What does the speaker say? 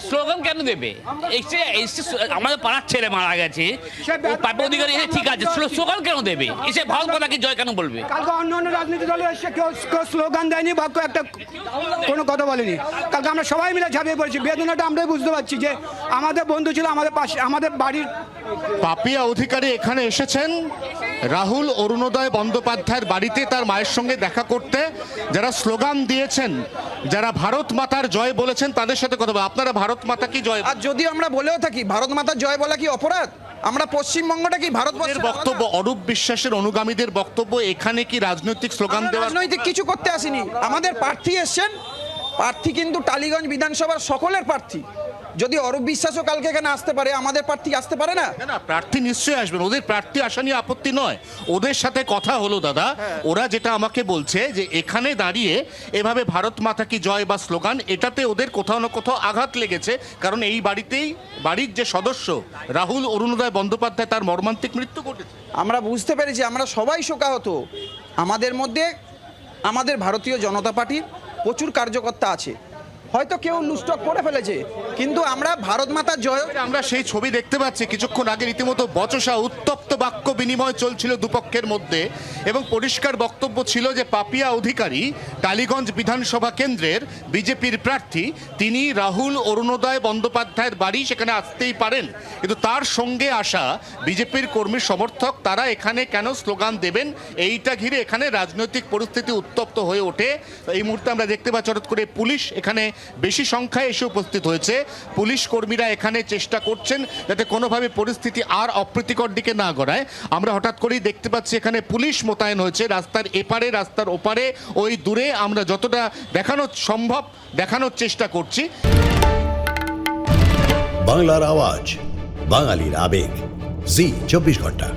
Slogan কেন দেবে? আমাদের পাড়ার ছেলে মারা গেছে, প্রাপ্য অধিকারী এসে ঠিক আছে, স্লোগান কেন দেবে? এসে ভারত মাতা কি জয় কেন বলবে? কালকে অন্য অন্য রাজনীতি দলে এসে কেউ স্লোগান দেয়নি বা কেউ একটা কোনো কথা বলেনি। কালকে আমরা সবাই মিলে ঝাঁপিয়ে পড়েছি। বেদনাটা আমরাই বুঝতে পারছি যে আমাদের বন্ধু ছিল আমাদের পাশে, আমাদের বাড়ির। পাপিয়া অধিকারী এখানে এসেছেন রাহুল অরুণোদয় বন্দ্যোপাধ্যায়ের বাড়িতে তার মায়ের সঙ্গে দেখা করতে। যারা স্লোগান দিয়েছেন, যারা ভারত মাতার জয় বলেছেন, তাদের সাথে কথা বলবো। আপনারা ভারত মাতা কি জয়? আর যদি আমরা বলেও থাকি ভারত মাতার জয় বলা কি অপরাধ? আমরা পশ্চিমবঙ্গটা কি ভারতবর্ষের বক্তব্য, অরূপ বিশ্বাসের অনুগামীদের বক্তব্য, এখানে কি রাজনৈতিক স্লোগান দেওয়া? রাজনৈতিক কিছু করতে আসেনি। আমাদের প্রার্থী এসছেন, প্রার্থী কিন্তু টালিগঞ্জ বিধানসভার সকলের প্রার্থী। যদি অরূপ বিশ্বাসও কালকে এখানে আসতে পারে, আমাদের প্রার্থী আসতে পারে না? না, প্রার্থী নিশ্চয়ই আসবেন, ওদের প্রার্থী আসা নিয়ে আপত্তি নয়। ওদের সাথে কথা হলো দাদা, ওরা যেটা আমাকে বলছে যে এখানে দাঁড়িয়ে এভাবে ভারত মাতা কি জয় বা স্লোগান, এটাতে ওদের কোথাও না কোথাও আঘাত লেগেছে। কারণ এই বাড়িতেই বাড়ির যে সদস্য রাহুল অরুণোদয় বন্দ্যোপাধ্যায়, তার মর্মান্তিক মৃত্যু ঘটেছে। আমরা বুঝতে পেরেছি, আমরা সবাই শোকাহত। আমাদের মধ্যে আমাদের ভারতীয় জনতা পার্টির প্রচুর কার্যকর্তা আছে, হয়তো কেউ লুস্টক করে ফেলেছে, কিন্তু আমরা ভারত মাতার জয়। আমরা সেই ছবি দেখতে পাচ্ছি কিছুক্ষণ আগে, রীতিমতো বচসা উত্তপ্ত বাক্য বিনিময় চলছিল দুপক্ষের মধ্যে, এবং পরিষ্কার বক্তব্য ছিল যে পাপিয়া অধিকারী টালিগঞ্জ বিধানসভা কেন্দ্রের বিজেপির প্রার্থী, তিনি রাহুল অরুণোদয় বন্দ্যোপাধ্যায়ের বাড়ি, সেখানে আসতেই পারেন, কিন্তু তার সঙ্গে আসা বিজেপির কর্মী সমর্থক তারা এখানে কেন স্লোগান দেবেন, এইটা ঘিরে এখানে রাজনৈতিক পরিস্থিতি উত্তপ্ত হয়ে ওঠে। এই মুহূর্তে আমরা দেখতে পাচ্ছি হঠাৎ করে পুলিশ এখানে বেশি সংখ্যায় এসে উপস্থিত হয়েছে। পুলিশ কর্মীরা এখানে চেষ্টা করছেন যাতে কোনোভাবে পরিস্থিতি আর অপ্রীতিকর দিকে না গড়ায়। আমরা হঠাৎ করেই দেখতে পাচ্ছি এখানে পুলিশ মোতায়েন হয়েছে রাস্তার এপারে, রাস্তার ওপারে, ওই দূরে। আমরা যতটা দেখানো সম্ভব দেখানোর চেষ্টা করছি। বাংলার আওয়াজ, বাঙালির আবেগ, জি 24 ঘন্টা।